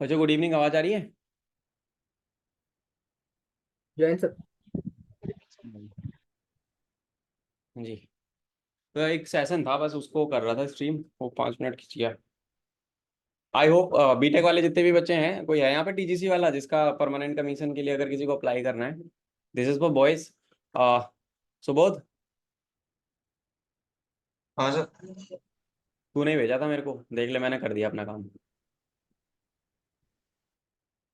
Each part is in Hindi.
बच्चों गुड इवनिंग, आवाज आ रही है? जैन सर। जी। तो एक सेशन था, बस उसको कर रहा था स्ट्रीम, वो 5 मिनट खींच गया। आई होप बीटेक वाले जितने भी बच्चे हैं, कोई है यहाँ पे टीजीसी वाला जिसका परमानेंट कमीशन के लिए अगर किसी को अप्लाई करना है। This is for boys. Subodh, हाँ सर। तूने भेजा था मेरे को, देख ले मैंने कर दिया अपना काम।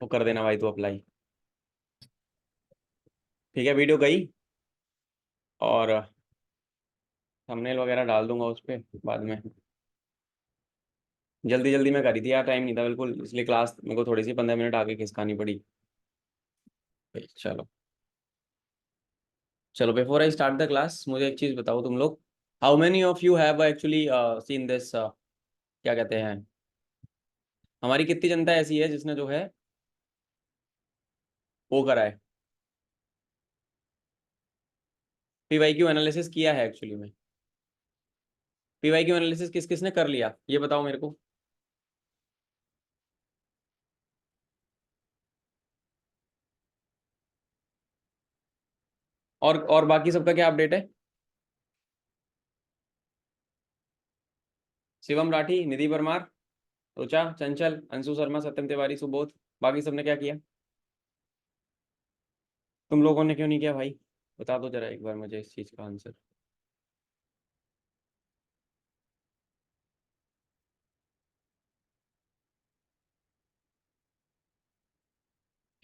तो कर देना भाई तू अप्लाई। ठीक है, वीडियो गई और थंबनेल वगैरह डाल दूंगा उस पर बाद में। जल्दी जल्दी में करी थी यार, टाइम नहीं था बिल्कुल, इसलिए क्लास मेरे को थोड़ी सी 15 मिनट आगे खिसकानी पड़ी। चलो चलो, before I start the class मुझे एक चीज बताओ तुम लोग। How many of you have actually seen this, क्या कहते हैं, हमारी कितनी जनता ऐसी है जिसने जो है वो करा है, पीवाई क्यू एनालिसिस किया है एक्चुअली में। पीवाई क्यू एनालिसिस किस किसने कर लिया ये बताओ मेरे को। और बाकी सबका क्या अपडेट है? शिवम राठी, निधि परमार, रुचा, चंचल, अंशु शर्मा, सत्यम तिवारी, सुबोध। बाकी सबने क्या किया? तुम लोगों ने क्यों नहीं किया भाई? बता दो जरा एक बार मुझे इस चीज का आंसर।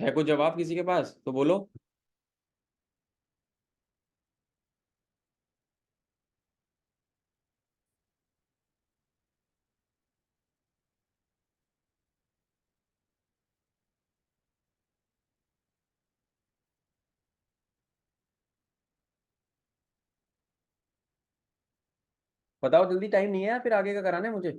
है कुछ जवाब किसी के पास तो बोलो। बताओ जल्दी, टाइम नहीं है या फिर आगे का कराना है मुझे?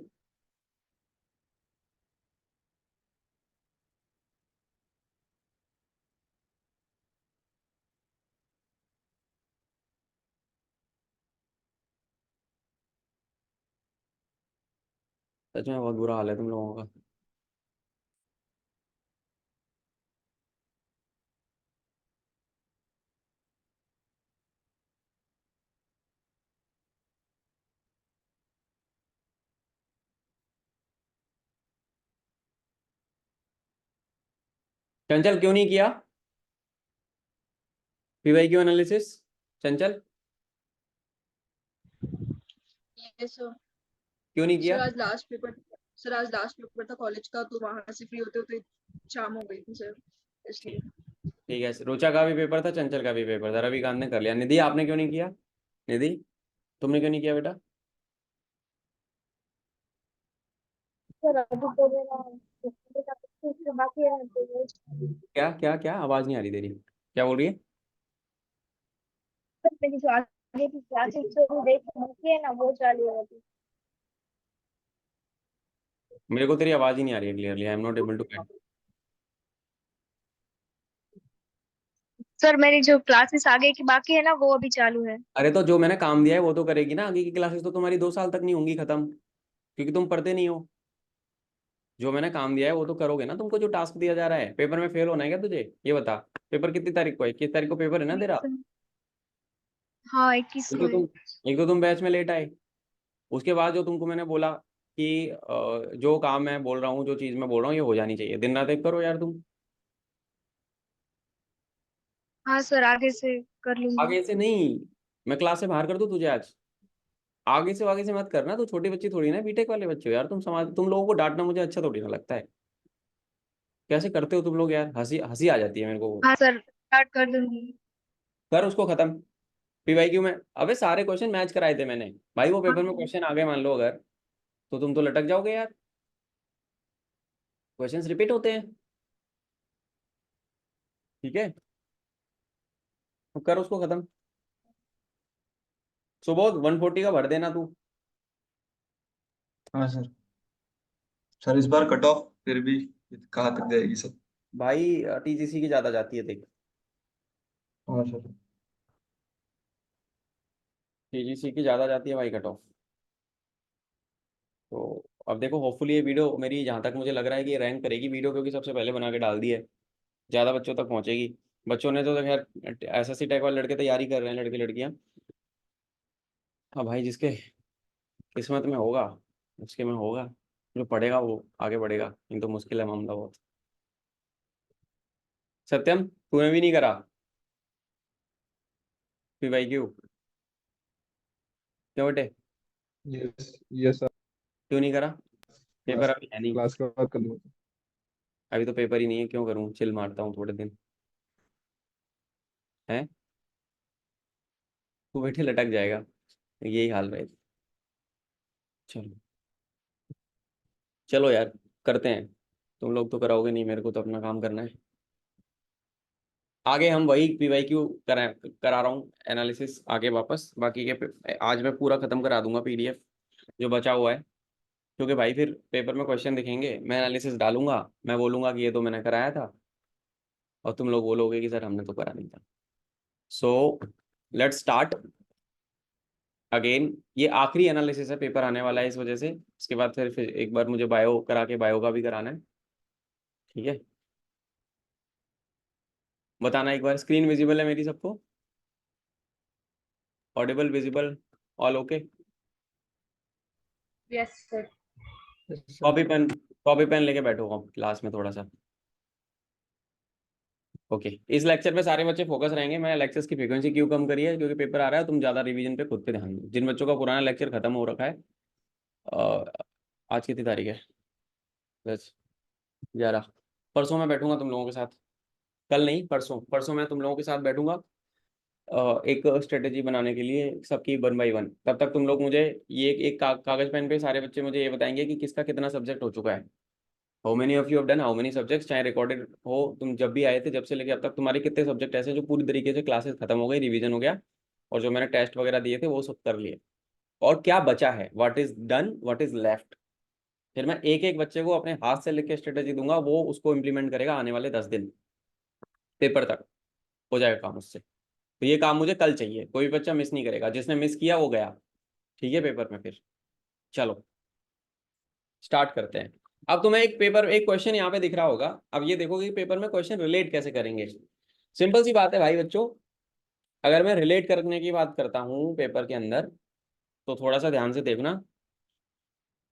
सच में बहुत बुरा हाल है तुम लोगों का। चंचल क्यों नहीं किया पीवाई क्यू एनालिसिस? चंचल यस सर। क्यों नहीं सर किया? आज लास्ट पेपर सर आज लास्ट पेपर था कॉलेज का, तो वहां से फ्री होते होते शाम हो गई थी सर, इसलिए। ठीक है, रुचा का भी पेपर था, चंचल का भी पेपर था, रविकांत ने कर लिया। निधि आपने क्यों नहीं किया? निधि तुमने क्यों नहीं किया बेटा? सर अभी तो मेरा बाकी है तो क्या क्या क्या, आवाज नहीं आ रही तेरी, क्या बोल रही है? सर मेरी जो आगे की क्लासेस जो देख बाकी है ना वो चालू है अभी। मेरे को तेरी आवाज ही नहीं आ रही है clearly, I am not able to get. Sir मेरी जो क्लासेस आगे की बाकी है ना वो अभी चालू है। अरे तो जो मैंने काम दिया है वो तो करेगी ना, आगे की क्लासेस तो तुम्हारी 2 साल तक नहीं होंगी खत्म, क्योंकि तुम पढ़ते नहीं हो। जो मैंने काम दिया है वो तो करोगे ना, तुमको जो टास्क दिया जा रहा है। पेपर में फेल होना है क्या तुझे, ये बता। पेपर कितनी तारीख को है? 21 तारीख को पेपर है ना तेरा? सर, हाँ 21 एक को तो है। तुम एक तो तुम बैच में लेट आए। उसके बाद जो तुमको मैंने बोला कि जो काम मैं बोल रहा हूँ, जो चीज़ मैं बोल रहा हूँ ये हो जानी चाहिए, दिन रात एक करो यार तुम। हाँ सर आगे से कर लूंगी। आगे से नहीं, मैं क्लास से बाहर कर दूँ तुझे आज। आगे से मत करना, तो छोटी बच्ची थोड़ी ना, बीटेक वाले बच्चे हो यार तुम। समाज तुम लोगों को डांटना मुझे अच्छा थोड़ी ना लगता है। कैसे करते हो तुम लोग यार, हंसी हंसी आ जाती है मेरे को। हाँ सर स्टार्ट कर दूंगी। कर उसको खत्म। पीवाईक्यू में अबे सारे क्वेश्चन मैच कराए थे मैंने भाई, वो हाँ पेपर में क्वेश्चन आ गए मान लो अगर, तो तुम तो लटक जाओगे यार। क्वेश्चंस रिपीट होते हैं। ठीक है, तो कर उसको खत्म। सुबोध 140 का भर देना तू। हाँ सर। सर इस बार कट ऑफ फिर भी कहाँ तक जाएगी सर? भाई टीजीसी की ज्यादा जाती है देख। हाँ सर। टीजीसी की ज्यादा जाती है भाई कट ऑफ। तो अब देखो होपफुली ये वीडियो मेरी, जहाँ तक मुझे लग रहा है कि रैंक करेगी वीडियो, क्योंकि सबसे पहले बना के डाल दी है, ज़्यादा बच्चों तक पहुँचेगी। बच्चों ने तो खैर एसएससी टेक वाले लड़के तैयारी कर रहे हैं, लड़के लड़कियाँ। हाँ भाई, जिसके किस्मत में होगा उसके में होगा, जो पढ़ेगा वो आगे बढ़ेगा, नहीं तो मुश्किल है मामला बहुत। सत्यम, तूने भी नहीं करा PYQ? क्यों बेटे, यस यस सर। क्यों नहीं करा? पेपर क्लास अभी है नहीं। क्लास के बाद कर लूँगा। अभी तो पेपर ही नहीं है, क्यों करूँ, चिल मारता हूँ थोड़े दिन है। तू बेटे लटक जाएगा, यही हाल रहे। चलो चलो यार, करते हैं। तुम लोग तो कराओगे नहीं, मेरे को तो अपना काम करना है। आगे हम वही PYQ करा रहा हूँ एनालिसिस आगे वापस, बाकी के आज मैं पूरा खत्म करा दूंगा PDF जो बचा हुआ है। क्योंकि भाई फिर पेपर में क्वेश्चन दिखेंगे, मैं एनालिसिस डालूंगा, मैं बोलूंगा कि ये तो मैंने कराया था, और तुम लोग बोलोगे कि सर हमने तो करा नहीं था। So let's start again. ये आखिरी एनालिसिस है, पेपर आने वाला है इस वजह से। इसके बाद फिर एक बार मुझे बायो करा के बायो का भी कराना है, ठीक है। बताना एक बार, स्क्रीन विजिबल है मेरी सबको? Audible, visible, all okay? Yes, sir. Yes, sir. Copy pen लेके बैठो क्लास में थोड़ा सा। ओके, इस लेक्चर पे सारे बच्चे फोकस रहेंगे। मैं लेक्चर्स की फ्रीक्वेंसी क्यों कम करी है, क्योंकि पेपर आ रहा है, तुम ज़्यादा रिवीजन पे खुद पे ध्यान दो। जिन बच्चों का पुराना लेक्चर खत्म हो रखा है, आज कितनी तारीख है? 10, 11। परसों मैं बैठूंगा तुम लोगों के साथ, कल नहीं, परसों परसों मैं तुम लोगों के साथ बैठूंगा एक स्ट्रेटेजी बनाने के लिए, सबकी 1 बाय 1। तब तक तुम लोग मुझे ये एक कागज पेन पे सारे बच्चे मुझे ये बताएंगे कि किसका कितना सब्जेक्ट हो चुका है। How many of you have done how many subjects, चाहे रिकॉर्डेड हो, तुम जब भी आए थे जब से लेके अब तक तुम्हारे कितने सब्जेक्ट ऐसे जो पूरी तरीके से क्लासेस खत्म हो गई, रिवीजन हो गया, और जो मैंने टेस्ट वगैरह दिए थे वो सब कर लिए, और क्या बचा है, what is done what is left. फिर मैं एक एक बच्चे को अपने हाथ से लिख के स्ट्रेटेजी दूंगा, वो उसको इम्प्लीमेंट करेगा आने वाले 10 दिन, पेपर तक हो जाएगा काम उससे। तो ये काम मुझे कल चाहिए, कोई भी बच्चा मिस नहीं करेगा, जिसने मिस किया वो गया, ठीक है, पेपर में फिर। चलो स्टार्ट करते हैं। अब तुम्हें एक क्वेश्चन यहाँ पे दिख रहा होगा, अब ये देखोगे कि पेपर में क्वेश्चन रिलेट कैसे करेंगे। सिंपल सी बात है भाई बच्चों, अगर मैं रिलेट करने की बात करता हूँ पेपर के अंदर, तो थोड़ा सा ध्यान से देखना।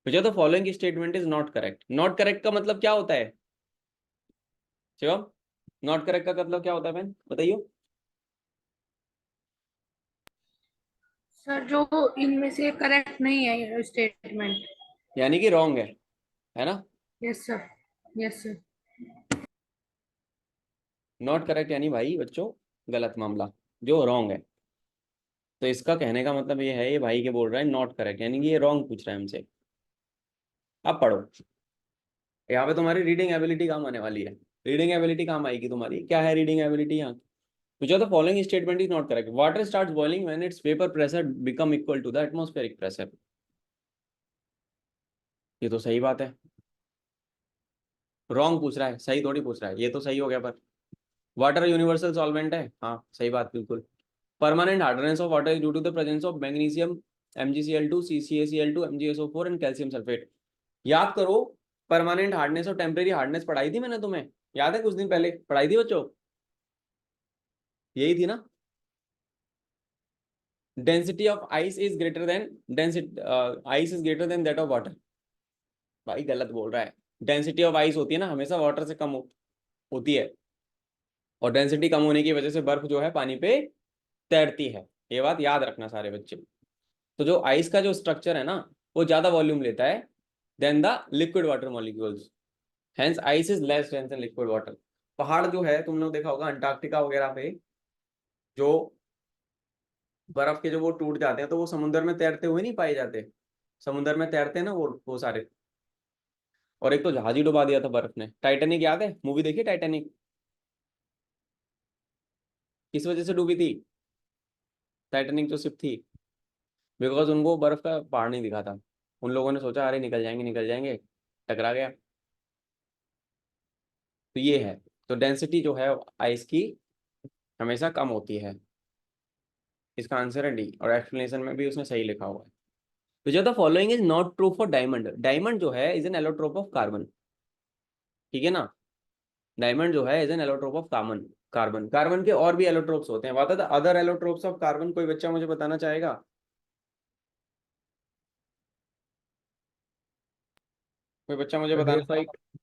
मुझे तो following statement is not correct. Not correct का मतलब क्या होता है शिवम? नॉट करेक्ट का मतलब क्या होता है बहन, बताइए। सर जो इनमें से करेक्ट नहीं है ये स्टेटमेंट। यानी कि रॉन्ग है ना? Yes sir, yes sir. Not correct यानी भाई बच्चों गलत मामला, जो रॉन्ग है। तो इसका कहने का मतलब ये है, ये भाई के बोल रहा है नॉट करेक्ट, यानी कि ये रॉन्ग पूछ रहा है हमसे। अब पढ़ो, यहाँ पे तुम्हारी रीडिंग एबिलिटी काम आने वाली है। रीडिंग एबिलिटी काम आएगी तुम्हारी, क्या है रीडिंग एबिलिटी यहाँ? Which of the following statement is not correct? Water starts boiling when its vapor pressure become equal to the atmospheric pressure. ये तो सही बात है। रॉन्ग पूछ रहा है, सही थोड़ी पूछ रहा है, ये तो सही हो गया। पर वाटर यूनिवर्सल सॉल्वेंट है, हाँ सही बात बिल्कुल। Permanent hardness of water is due to the presence of magnesium MgCl2 CCaCl2 MgSO4 and calcium sulphate. याद करो, परमानेंट हार्डनेस और टेम्परेरी हार्डनेस पढ़ाई थी मैंने तुम्हें, याद है? कुछ दिन पहले पढ़ाई थी बच्चों, यही थी ना? Density of ice is greater than density ice is greater than that of water. भाई गलत बोल रहा है। डेंसिटी ऑफ आइस होती है ना हमेशा वाटर से कम होती है, और डेंसिटी कम होने की वजह से बर्फ जो है पानी पे तैरती है। ये बात याद रखना सारे बच्चे। तो जो आइस का जो स्ट्रक्चर है ना, वो ज्यादा वॉल्यूम लेता है than the liquid water molecules, hence ice is less dense than liquid water. पहाड़ जो है तुमने देखा होगा अंटार्कटिका वगैरह पे, जो बर्फ के जो वो टूट जाते हैं तो वो समुद्र में तैरते हुए नहीं पाए जाते, समुद्र में तैरते हैं ना वो सारे। और एक तो जहाज ही डुबा दिया था बर्फ ने, टाइटैनिक, याद है? मूवी देखी टाइटैनिक? किस वजह से डूबी थी टाइटैनिक जो शिप थी? बिकॉज उनको बर्फ का पहाड़ नहीं दिखा था। उन लोगों ने सोचा अरे निकल जाएंगे निकल जाएंगे, टकरा गया। तो ये है, तो डेंसिटी जो है आइस की हमेशा कम होती है। इसका आंसर है डी, और एक्सप्लेनेशन में भी उसने सही लिखा हुआ है। Which of the following is not true for diamond. Diamond जो है is an allotrope of carbon, ठीक है ना। डायमंड जो है is an allotrope of carbon. Carbon carbon के और भी एलोट्रोप्स होते हैं, what are the other allotropes of carbon? कोई बच्चा मुझे बताना चाहेगा? कोई बच्चा मुझे बताना चाहेगा? ग्रेफाइट,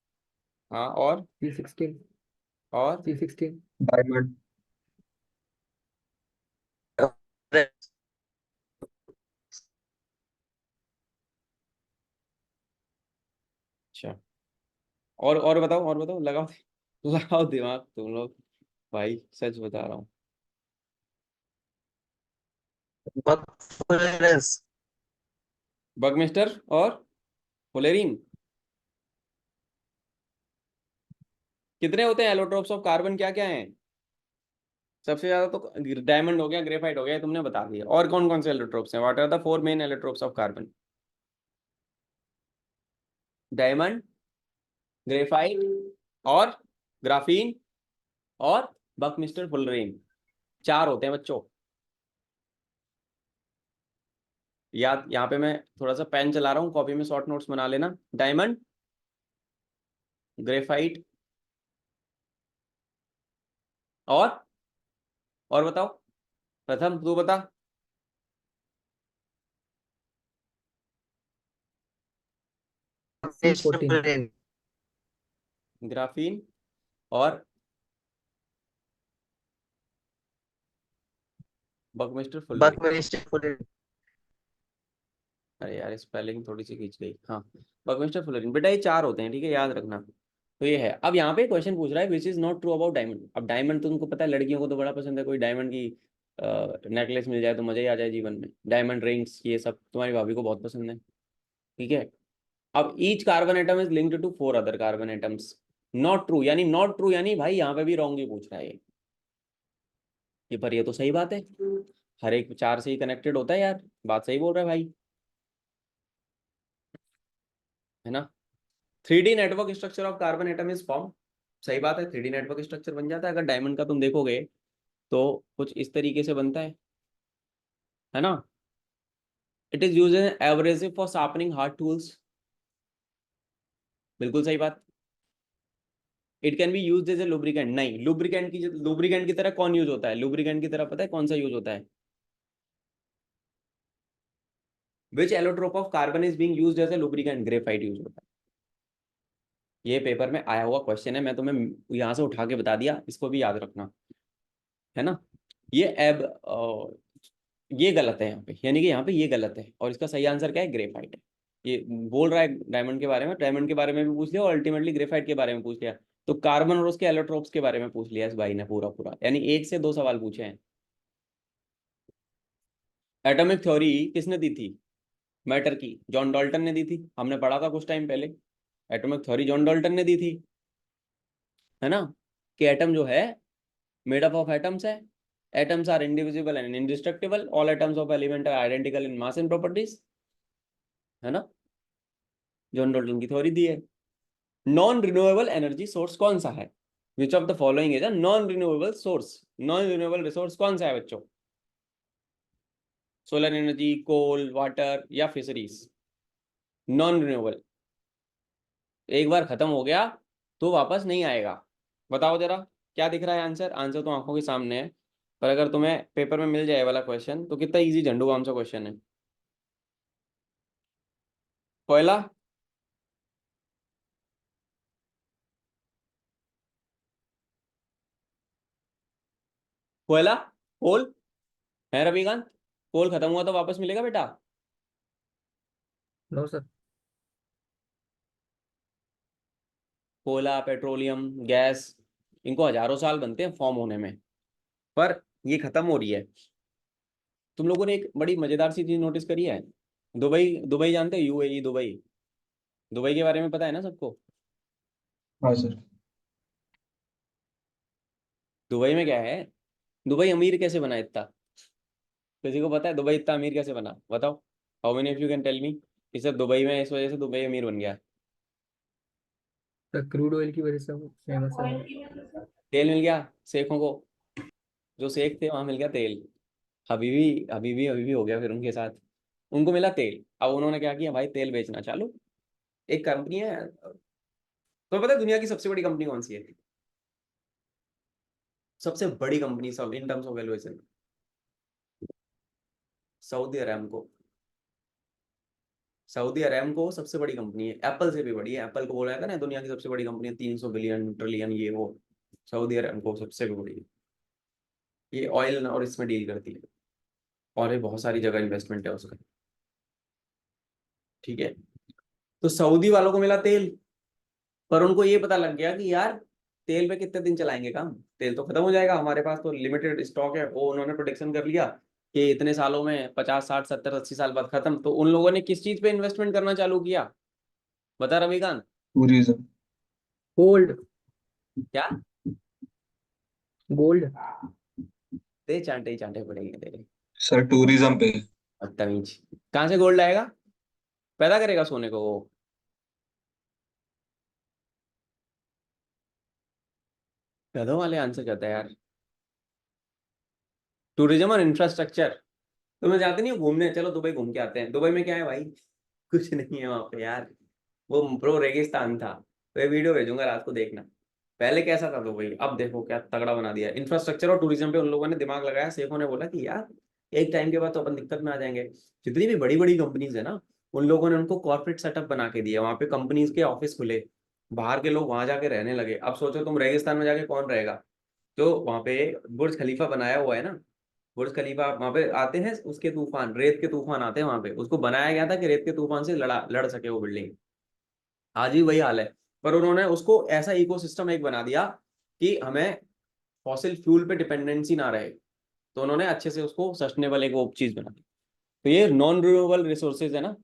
हाँ, और C16, और C16, डायमंड। अच्छा, और बताओ, और बताओ, लगाओ लगाओ दिमाग तुम लोग, भाई सच बता रहा हूँ। बगमिस्टर और फुलेरीन। कितने होते हैं एलोट्रोप्स ऑफ कार्बन, क्या क्या हैं? सबसे ज्यादा तो डायमंड हो गया, ग्रेफाइट हो गया, तुमने बता दिया। और कौन कौन से एलोट्रोप्स हैं? What are the 4 main allotropes of carbon? Diamond, graphite, और ग्राफीन, और बकमिस्टर फुलरेन। 4 होते हैं बच्चों। याद, यहाँ पे मैं थोड़ा सा पेन चला रहा हूँ, कॉपी में शॉर्ट नोट्स बना लेना। डायमंड, ग्रेफाइट, और बताओ, प्रथम तू बता। C14, ग्राफीन और बकमिस्टर फुलरेन। अरे यार स्पेलिंग थोड़ी सी खींच गई। हाँ, बकमिस्टर फुलरिन। बेटा ये 4 होते हैं, ठीक है, याद रखना। तो ये है। अब यहाँ पे क्वेश्चन पूछ रहा है which is not true about diamond. अब डायमंड तो तुमको पता है, लड़कियों को तो बड़ा पसंद है, कोई डायमंड की नेकलेस मिल जाए तो मजा ही आ जाए जीवन में। डायमंड रिंग्स ये सब तुम्हारी भाभी को बहुत पसंद है, ठीक है। अब each carbon atom is linked to 4 other carbon atoms. Not true यानी, नॉट ट्रू यानी भाई यहाँ पे भी रॉन्ग ही पूछ रहा है ये पर ये तो सही बात है, हर एक 4 से ही कनेक्टेड होता है यार। बात सही बोल रहा है भाई, है ना। 3D network structure of carbon atom is form. सही बात है, 3D नेटवर्क स्ट्रक्चर बन जाता है। अगर डायमंड का तुम देखोगे तो कुछ इस तरीके से बनता है ना। It is use an abrasive for sharpening hard tools. बिल्कुल सही बात। It can be use as a lubricant. नहीं, लुब्रिकेंट की तरह कौन यूज होता है? लुब्रिकेंट की तरह पता है कौन सा यूज होता है? Which allotrope of carbon is being used as a lubricant? Graphite use होता है। ये पेपर में आया हुआ क्वेश्चन है, मैं तुम्हें यहां से उठा के बता दिया, इसको भी याद रखना, है ना। ये एब ये गलत है यहाँ पे, यानी कि यहाँ पे ये गलत है, और इसका सही आंसर क्या है? ग्रेफाइट है। ये बोल रहा है डायमंड के बारे में, डायमंड के बारे में भी पूछ लिया और अल्टीमेटली ग्रेफाइट के बारे में पूछ लिया। तो कार्बन और उसके एलोट्रोप्स के बारे में पूछ लिया इस भाई ने पूरा पूरा, यानी 1 से 2 सवाल पूछे हैं। एटॉमिक थ्योरी किसने दी थी मैटर की? जॉन डाल्टन ने दी थी, हमने पढ़ा था कुछ टाइम पहले। एटॉमिक थ्योरी जॉन डाल्टन ने दी थी, है ना। कि एटम जो है मेड अप ऑफ एटम्स है, atoms are indivisible and indestructible, all atoms of element are identical in mass and properties, है ना। जॉन डाल्टन की थ्योरी दी है। नॉन रिन्यूएबल एनर्जी सोर्स कौन सा है? Which of the following is a non renewable source? Non renewable resource कौन सा है बच्चों? सोलर एनर्जी, कोल, वाटर या फिशरीज? Non renewable. एक बार खत्म हो गया तो वापस नहीं आएगा। बताओ जरा, क्या दिख रहा है आंसर? आंसर तो आंखों के सामने है, पर अगर तुम्हें पेपर में मिल जाए वाला क्वेश्चन तो कितना इजी झंडू बाम सा क्वेश्चन है। कोयला, कोयला, कोल है रविकांत? कोल खत्म हुआ तो वापस मिलेगा बेटा? no sir, कोयला, पेट्रोलियम, गैस, इनको हजारों साल बनते हैं फॉर्म होने में, पर ये खत्म हो रही है। तुम लोगों ने एक बड़ी मजेदार सी चीज नोटिस करी है? दुबई, दुबई जानते हो? UAE, Dubai. दुबई के बारे में पता है ना सबको? हाँ सर। दुबई में क्या है? दुबई अमीर कैसे बना इतना? किसी को पता है दुबई इतना अमीर कैसे बना? बताओ, how many of you can tell me? कि सर दुबई में इस वजह से दुबई अमीर बन गया। सर क्रूड ऑयल की वजह से वो फेमस है। तेल मिल गया शेखों को, जो शेख थे वहां मिल गया तेल। हबीबी हबीबी हबीबी हो गया फिर उनके साथ। उनको मिला तेल। अब उन्होंने क्या किया भाई, तेल बेचना चालू। एक कंपनी है, तो पता है दुनिया की सबसे बड़ी कंपनी कौन सी है? सबसे बड़ी कंपनी सब in terms of valuation, Saudi Aramco. Saudi Aramco सबसे बड़ी कंपनी है, एप्पल से भी बड़ी है। एप्पल को बोला जाता है ना दुनिया की सबसे बड़ी कंपनी है, 300 बिलियन ट्रिलियन ये वो। सऊदी अरामको सबसे भी बड़ी है। ये ऑयल और इसमें डील करती है, और ये बहुत सारी जगह इन्वेस्टमेंट है उसका। ठीक है, तो सऊदी वालों को मिला तेल, पर उनको ये पता लग गया कि यार तेल पे कितने दिन चलाएंगे काम, तेल तो खत्म हो जाएगा, हमारे पास तो लिमिटेड स्टॉक है। वो उन्होंने प्रोडिक्शन कर लिया कि इतने सालों में 50 60 70 80 साल बाद खत्म। तो उन लोगों ने किस चीज पे इन्वेस्टमेंट करना चालू किया, बता रविकांत? टूरिज्म। गोल्ड। क्या? गोल्ड। ते चांटे ही चांटे पड़ेंगे तेरे, सर टूरिज्म पे। बदतमीज। कहाँ से गोल्ड आएगा, पैदा करेगा सोने को वो? गधों वाले आंसर करता है यार। टूरिज्म और इंफ्रास्ट्रक्चर। तुम्हें जाते नहीं हो घूमने, चलो दुबई घूम के आते हैं। दुबई में क्या है भाई, कुछ नहीं है वहां पे यार, वो प्रो रेगिस्तान था। तो ये वीडियो भेजूंगा रात को देखना, पहले कैसा था दुबई, अब देखो क्या तगड़ा बना दिया। इंफ्रास्ट्रक्चर और टूरिज्म पे उन लोगों ने दिमाग लगाया। शेखों ने बोला कि यार एक टाइम के बाद तो अपन दिक्कत में आ जाएंगे। जितनी भी बड़ी बड़ी कंपनीज है ना, उन लोगों ने उनको कॉर्पोरेट सेटअप बना के दिया, वहां पे कंपनीज के ऑफिस खुले, बाहर के लोग वहां जाके रहने लगे। अब सोचो तुम रेगिस्तान में जाके कौन रहेगा? जो वहां पे बुर्ज खलीफा बनाया हुआ है ना, बुर्ज खलीफा, वहां पे आते हैं उसके तूफान, रेत के तूफान आते हैं वहां पे। उसको बनाया गया था कि रेत के तूफान से लड़ सके वो बिल्डिंग। आज भी वही हाल है, पर उन्होंने उसको ऐसा इकोसिस्टम एक बना दिया कि हमें फॉसिल फ्यूल पे डिपेंडेंसी ना रहे। तो उन्होंने अच्छे से उसको सस्टेनेबल एक वो चीज बना दी। तो ये नॉन रिन्यूएबल रिसोर्सेज है ना,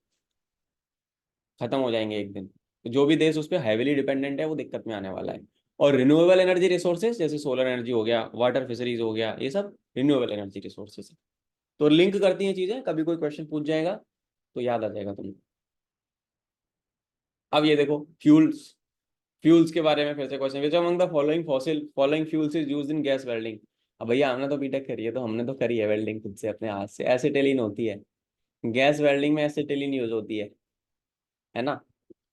खत्म हो जाएंगे एक दिन। तो जो भी देश उस पर हैवीली डिपेंडेंट है वो दिक्कत में आने वाला है। और रिन्यूएबल एनर्जी रिसोर्सेज जैसे सोलर एनर्जी हो गया, वाटर फिशरीज हो गया, ये सब रिन्यूएबल एनर्जी रिसोर्सेज है। तो लिंक करती हैं चीजें, कभी कोई क्वेश्चन पूछ जाएगा तो याद आ जाएगा तुमको। अब ये देखो फ्यूल्स, फ्यूल्स के बारे में फिर से question, which among the following fuels is used in gas welding. अब भैया हमने तो बीटेक करी है, तो हमने तो करी है वेल्डिंग खुद से अपने हाथ से। एसिटिलीन होती है गैस वेल्डिंग में, एसिटिलीन यूज होती है ना।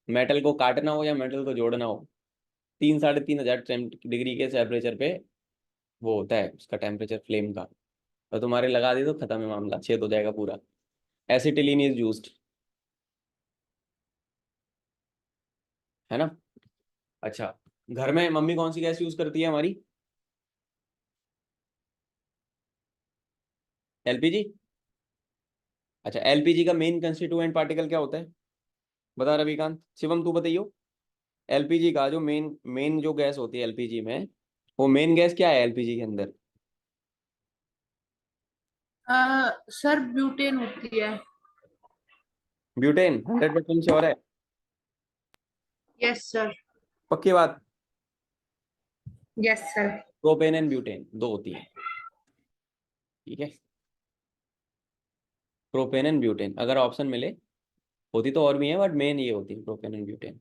मेटल को काटना हो या मेटल को जोड़ना हो, 3 साढ़े 3 हजार डिग्री के टेम्परेचर पे वो होता है उसका टेम्परेचर फ्लेम का। तो तुम्हारे लगा दी तो खत्म है मामला, छेद हो जाएगा पूरा। एसिटिलीन इज यूज्ड, है ना। अच्छा, घर में मम्मी कौन सी गैस यूज करती है हमारी? एलपीजी। अच्छा, एलपीजी का मेन कंस्टिट्यूएंट पार्टिकल क्या होता है, बता रविकांत? शिवम तू बताइयो, एलपीजी का जो मेन मेन जो गैस होती है एलपीजी में, वो मेन गैस क्या है एलपीजी के अंदर? सर ब्यूटेन होती है। ब्यूटेन 100% श्योर है? Yes sir. पक्की बात? Yes sir. Propane and butane दो होती है, ठीक है। प्रोपेन एंड ब्यूटेन अगर ऑप्शन मिले, होती तो और भी है बट मेन ये होती है प्रोपेन एंड ब्यूटेन।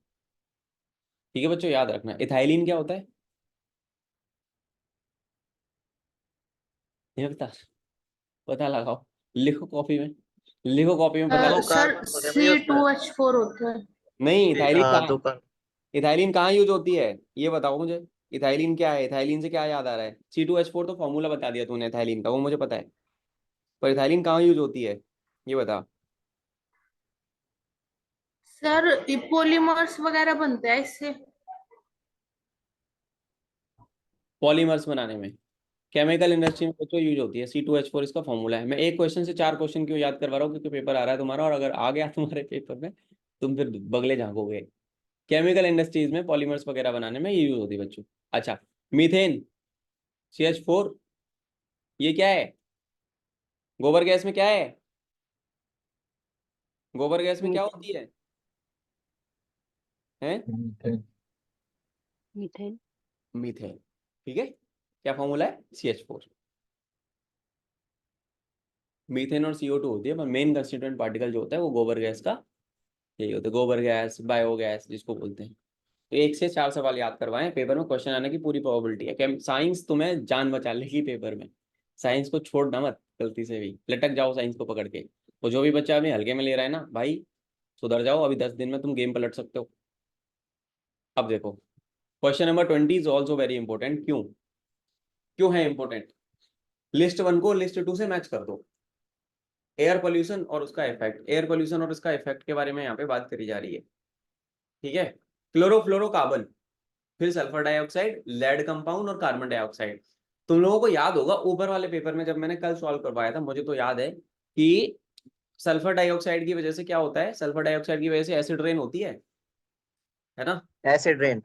ठीक है बच्चों, याद रखना। इथाइलिन क्या होता है, ये बता, पता लगाओ, लिखो कॉपी में, लिखो कॉपी में पता लगाओ। सर C2H4 होता है। नहीं, इथाइलिन हाँ कहाँ, तो का इथाइलिन कहाँ यूज होती है, ये बताओ मुझे। इथाइलिन क्या है, इथाइलिन से क्या याद आ रहा है? C2H4 तो फॉर्मूला बता दिया तूने इथाइलिन का, वो मुझे पता है, पर इथाइलिन कहाँ यूज होती है ये बता। सर पॉलीमर्स वगैरह बनते हैं इससे। पॉलीमर्स बनाने में, केमिकल इंडस्ट्री में बच्चों यूज होती है। C2H4 इसका फॉर्मूला है। मैं एक क्वेश्चन से 4 क्वेश्चन क्यों याद करवा रहा हूँ, क्योंकि पेपर आ रहा है तुम्हारा, और अगर आ गया तुम्हारे पेपर में तुम फिर बगले झांकोगे। केमिकल इंडस्ट्रीज में पॉलीमर्स वगैरह बनाने में ये यूज होती है बच्चों। अच्छा, मीथेन CH4, ये क्या है, गोबर गैस में क्या है, गोबर गैस में क्या होती है, हैं? मीथेन। मीथेन, ठीक है। क्या फॉर्मूला है, CH4। मीथेन और CO2 होती है, पर मेन कंस्टिट्यूएंट पार्टिकल जो होता है वो गोबर गैस का यही होता है, गोबर गैस, बायोगैस जिसको बोलते हैं। तो 1 से 4 सवाल याद करवाएं, पेपर में क्वेश्चन आने की पूरी प्रोबेबिलिटी है। कि साइंस तुम्हें जान बचा लेगी पेपर में, साइंस को छोड़ना मत गलती से भी, लटक जाओ साइंस को पकड़ के। तो जो भी बच्चा अभी हल्के में ले रहा है ना भाई, सुधर जाओ, अभी 10 दिन में तुम गेम पलट सकते हो। अब देखो, question number 20 is also very important. क्यों क्यों है इंपॉर्टेंट? लिस्ट 1 को लिस्ट 2 से मैच कर दो। एयर पोल्यूशन और उसका इफेक्ट, एयर पोल्यूशन और उसका इफेक्ट के बारे में यहाँ पे बात करी जा रही है। ठीक है, क्लोरोफ्लोरोकार्बन, फिर सल्फर डाइऑक्साइड, लेड कंपाउंड और कार्बन डाइऑक्साइड। तुम लोगों को याद होगा ऊपर वाले पेपर में जब मैंने कल सॉल्व करवाया था, मुझे तो याद है कि सल्फर डाइऑक्साइड की वजह से क्या होता है, सल्फर डाइऑक्साइड की वजह से एसिड रेन होती है ना? Acid rain.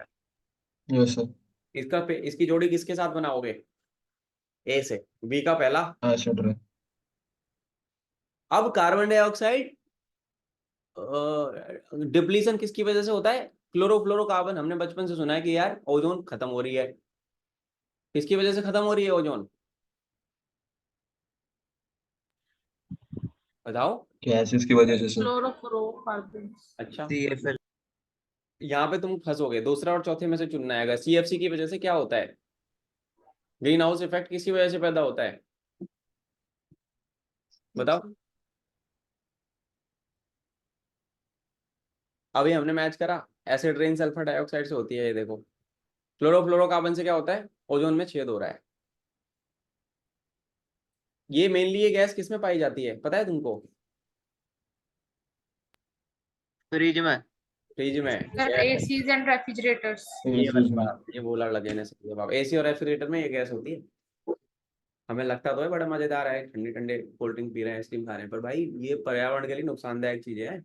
Yes sir. इसकी जोड़ी किसके साथ बनाओगे? ए से, बी का पहला। Acid rain. अब कार्बन डाइऑक्साइड डिप्लीशन किसकी वजह से होता है? क्लोरोफ्लोरोकार्बन। हमने बचपन से सुना है कि यार ओजोन खत्म हो रही है। किसकी वजह से खत्म हो रही है ओजोन? बताओ। गैसेस की वजह से सर। क्लोरोफ्लोरोकार्बन। अच्छा, CFL। यहाँ पे तुम फंसोगे, दूसरा और चौथे में से चुनना है। सीएफसी की वजह से क्या होता है? ग्रीन हाउस इफेक्ट किसकी वजह से पैदा होता है? बताओ। अभी हमने मैच करा, एसिड रेन सल्फर डाइऑक्साइड से होती है, ये देखो। क्लोरोफ्लोरोकार्बन से क्या होता है? ओजोन में छेद हो रहा है। ये मेनली ये गैस किस में पाई जाती है पता है तुमको? फ्रिज में। फ्रिज में। Sir ACs and refrigerators. ये वाली एसीज में। बात, ये बोला लगे ने सही जवाब। एसी और रेफ्रिजरेटर में ये गैस होती है। हमें लगता तो है बड़ा मजेदार है, ठंडे ठंडे कोल्ड ड्रिंक पी रहे हैं, आइसक्रीम खा रहे हैं, पर भाई ये पर्यावरण के लिए नुकसानदायक चीज है।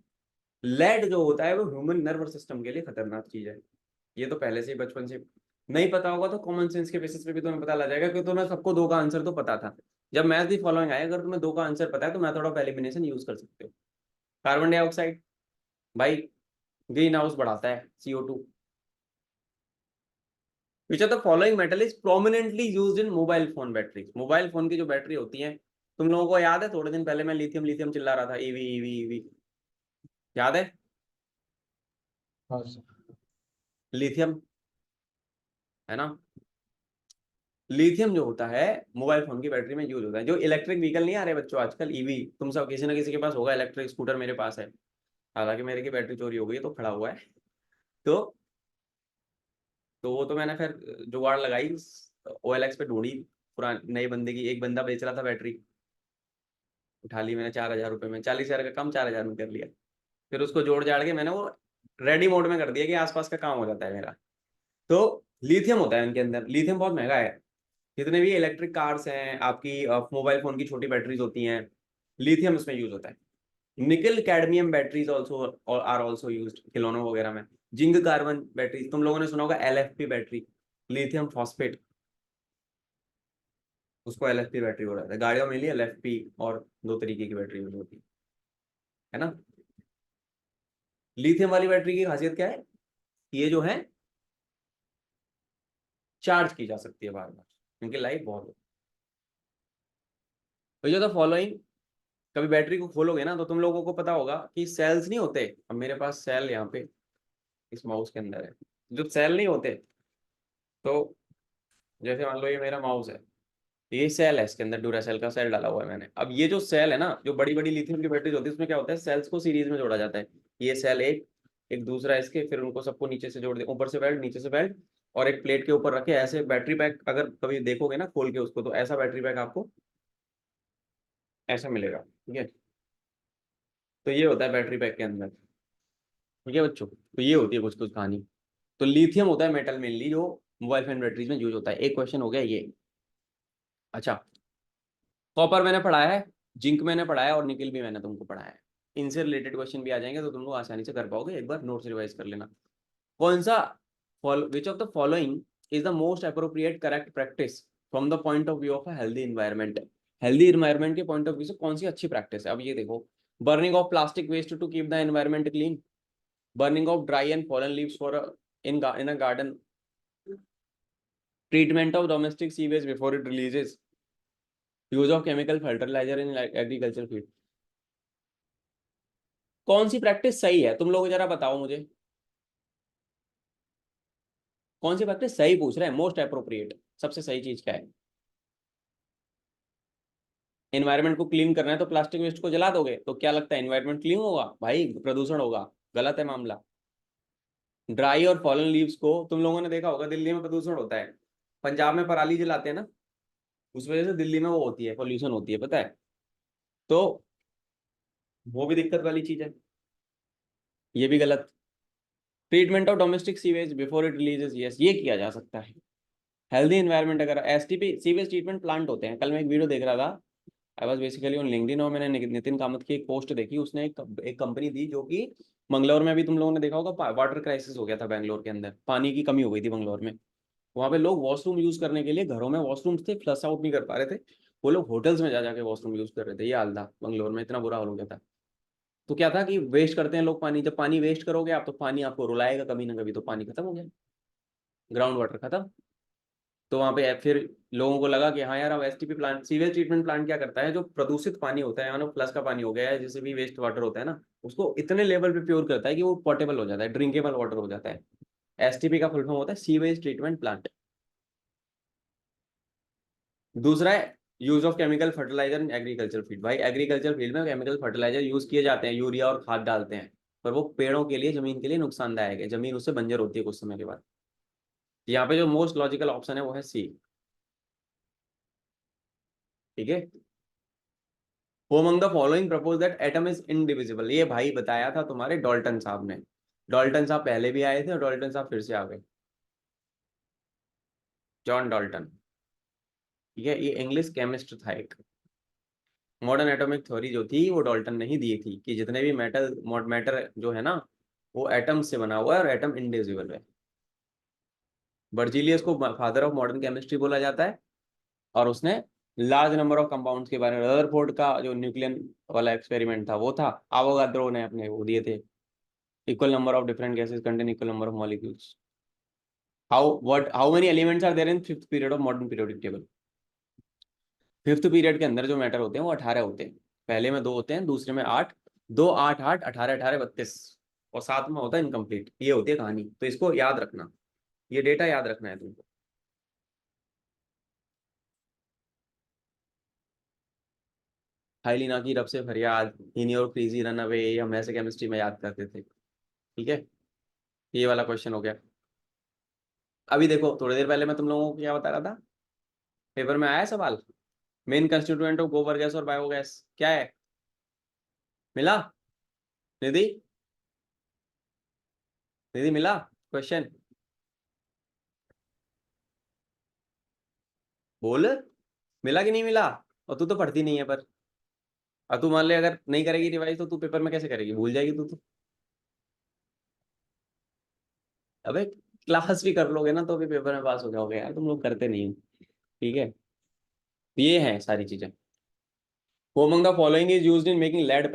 लेड जो होता है वो ह्यूमन नर्वस सिस्टम के लिए खतरनाक चीज है। ये तो पहले से ही बचपन से नहीं पता होगा तो कॉमन सेंस के बेसिस पे भी तुम्हें पता लग जाएगा, क्योंकि तुम्हें सबको 2 का आंसर तो पता था। जब मैथ दी फॉलोइंग आए, अगर तुम्हें 2 का आंसर पता है तो मेथड ऑफ एलिमिनेशन यूज कर सकते हो। कार्बन डाइऑक्साइड भाई ग्रीन हाउस बढ़ाता है, CO2। Which are the following metal is prominently used in mobile phone batteries. Mobile phone की जो बैटरी होती है, तुम लोगों को याद है थोड़े दिन पहले मैं लिथियम लिथियम चिल्ला रहा था, ईवी ईवी ईवी, याद है? हाँ सर। लिथियम, है ना? लिथियम जो होता है मोबाइल फोन की बैटरी में यूज होता है। जो इलेक्ट्रिक व्हीकल नहीं आ रहे बच्चों आजकल, ईवी, तुम सब किसी ना किसी के पास होगा इलेक्ट्रिक स्कूटर, मेरे पास है। हालांकि मेरे की बैटरी चोरी हो गई है तो खड़ा हुआ है। तो वो तो मैंने फिर जुगाड़ लगाई, OLX पे ढूंढी, पुरानी नई बंदे की, एक बंदा बेच रहा था बैटरी, उठा ली मैंने 4,000 रुपये में, 40,000 का कम 4,000 में कर लिया। फिर उसको जोड़ जाड़ के मैंने वो रेडी मोड में कर दिया कि आसपास का काम हो जाता है मेरा। तो लिथियम होता है उनके अंदर। लिथियम बहुत महंगा है। जितने भी इलेक्ट्रिक कार्स हैं, आपकी मोबाइल फोन की छोटी बैटरीज होती हैं, लिथियम उसमें यूज होता है। Nickel cadmium batteries also are also use खिलौनों वगैरह में। जिंक कार्बन बैटरी, तुम लोगों ने सुना होगा LFP बैटरी, लिथियम फॉस्फेट, उसको LFP बैटरी बोला जाता है। गाड़ियों में लिए LFP और 2 तरीके की बैटरी यूज होती है ना? लिथियम वाली बैटरी की खासियत क्या है? ये जो है चार्ज की जा सकती है बार बार, क्योंकि लाइफ बहुत है। तो जो द फॉलोइंग, कभी बैटरी को खोलोगे ना तो तुम लोगों को पता होगा कि सेल्स नहीं होते। अब मेरे पास सेल यहाँ पे इस माउस के अंदर है, जो सेल नहीं होते, तो जैसे मान लो ये मेरा माउस है, ये सेल है, इसके अंदर ड्यूरासेल का सेल डाला हुआ है मैंने। अब ये जो सेल है ना, जो बड़ी बड़ी लिथियम की बैटरीज होती है, उसमें क्या होता है, सेल्स को सीरीज में जोड़ा जाता है। ये सेल एक एक दूसरा इसके, फिर उनको सबको नीचे से जोड़ दे, ऊपर से बेल्ट नीचे से बेल्ट, और एक प्लेट के ऊपर रखे ऐसे। बैटरी पैक अगर कभी देखोगे ना खोल के उसको, तो ऐसा बैटरी पैक आपको ऐसा मिलेगा। ठीक है, तो ये होता है बैटरी पैक के अंदर। ठीक है बच्चों, तो ये होती है कुछ कुछ कहानी। तो लिथियम होता है मेटल मेनली जो मोबाइल फोन बैटरीज में यूज होता है। एक क्वेश्चन हो गया ये। अच्छा, कॉपर मैंने पढ़ाया है, जिंक मैंने पढ़ाया और निकल भी मैंने तुमको पढ़ाया है। इनसे रिलेटेड क्वेश्चन भी आ जाएंगे तो तुम लोग आसानी से कर पाओगे, एक बार नोट्स रिवाइज कर लेना। कौन सा, which of the following is the most appropriate correct practice from the point of view of a healthy environment? Healthy environment के पॉइंट ऑफ व्यू से कौन सी अच्छी प्रैक्टिस है? अब ये देखो, burning of plastic waste to keep the environment clean, burning of dry and fallen leaves for in a garden, treatment of domestic sewage before it releases, use of chemical fertiliser in agriculture field. कौन सी प्रैक्टिस सही है तुम लोग जरा बताओ मुझे, कौन सी प्रैक्टिस सही पूछ रहे हैं, मोस्ट अप्रोप्रिएट, सबसे सही चीज क्या है? एनवायरनमेंट को क्लीन करना है तो प्लास्टिक वेस्ट को जला दोगे तो क्या लगता है एनवायरनमेंट क्लीन होगा? भाई प्रदूषण होगा। गलत है मामला। ड्राई और फॉलन लीव्स को तुम लोगों ने देखा होगा, दिल्ली में प्रदूषण होता है, पंजाब में पराली जलाते हैं ना, उस वजह से दिल्ली में वो होती है, पॉल्यूशन होती है, पता है? तो वो भी दिक्कत वाली चीज है, ये भी गलत। Treatment of domestic sewage before it releases, yes ये किया जा सकता है। हेल्दी एनवायरनमेंट, अगर एसटीपी सीवेज ट्रीटमेंट प्लांट होते हैं, कल मैं एक वीडियो देख रहा था, I was basically on LinkedIn, और मैंने नितिन कामत की एक पोस्ट देखी, उसने एक कंपनी थी जो कि मंगलौर में, अभी तुम लोगों ने देखा होगा वाटर क्राइसिस हो गया था बैंगलोर के अंदर, पानी की कमी हो गई थी मंगलौर में। वहाँ पे लोग वॉशरूम यूज करने के लिए, घरों में वॉशरूम थे, फ्लश आउट नहीं कर पा रहे थे, वो लोग होटल्स में जा जाके वॉशरूम यूज कर रहे थे, ये हाल था मंगलौर में, इतना बुरा हाल हो गया था। तो क्या था कि वेस्ट करते हैं लोग पानी, जब पानी वेस्ट करोगे आप तो पानी आपको रुलाएगा कभी ना कभी, तो पानी खत्म हो गया, ग्राउंड वाटर खत्म। तो वहाँ पे फिर लोगों को लगा कि हाँ यार, अब STP plant, sewage treatment plant क्या करता है, जो प्रदूषित पानी होता है, मानो प्लस का पानी हो गया है, जैसे भी वेस्ट वाटर होता है ना, उसको इतने लेवल पे प्योर करता है कि वो पोर्टेबल हो जाता है, ड्रिंकेबल वाटर हो जाता है। एसटीपी का फुल फॉर्म होता है सीवेज ट्रीटमेंट प्लांट। दूसरा है use of chemical fertiliser in agriculture field. भाई एग्रीकल्चर फील्ड में केमिकल फर्टिलाइजर यूज किए जाते हैं, यूरिया और खाद डालते हैं, पर वो पेड़ों के लिए, जमीन के लिए नुकसानदायक है, जमीन उससे बंजर होती है कुछ समय के बाद। यहाँ पे जो मोस्ट लॉजिकल ऑप्शन है वो है सी। ठीक है। Who among the following propose that atom is indivisible? ये भाई बताया था तुम्हारे डॉल्टन साहब ने। डॉल्टन साहब पहले भी आए थे और डॉल्टन साहब फिर से आ गए, जॉन डॉल्टन। ठीक है, ये इंग्लिश केमिस्ट था एक। मॉडर्न एटॉमिक थ्योरी जो थी वो डॉल्टन ने ही दी थी, कि जितने भी मैटर जो है ना, वो एटम से बना हुआ है और एटम इंडिविजिबल है। बर्जीलियस को फादर ऑफ मॉडर्न केमिस्ट्री बोला जाता है, और उसने लार्ज नंबर ऑफ कंपाउंड्स के बारे में, रदरफोर्ड का जो न्यूक्लियन वाला एक्सपेरिमेंट था वो था, आवोगाद्रो ने अपने वो दिए थे, equal number of different gases contain equal number of molecules. How many elements are there in fifth period of modern periodic table? Fifth period के अंदर जो मैटर होते हैं वो 18 होते हैं, पहले में 2 होते हैं, दूसरे में 8, 2 8 8 18 18 32, और साथ में होता है इनकम्प्लीट। ये होती है कहानी, तो इसको याद रखना, ये डेटा याद रखना है तुमको। हाइलिना की रब से फरियाद, in your crazy run away, हम ऐसे केमिस्ट्री में याद करते थे। ठीक है, ये वाला क्वेश्चन हो गया। अभी देखो, थोड़ी देर पहले मैं तुम लोगों को क्या बता रहा था, पेपर में आया सवाल, मेन कंस्टिट्यूएंट ऑफ गोबर गैस और बायोगैस क्या है? मिला? निधि, निधि मिला क्वेश्चन? बोल, मिला कि नहीं मिला? और तू तो पढ़ती नहीं है, पर और तू मान ले अगर नहीं करेगी रिवाइज तो तू पेपर में कैसे करेगी, भूल जाएगी तू तो। अबे क्लास भी कर लोगे ना तो भी पेपर में पास हो जाओगे यार, तुम लोग करते नहीं हो। ठीक है, ये है सारी चीजें। Who among the following is used in making lead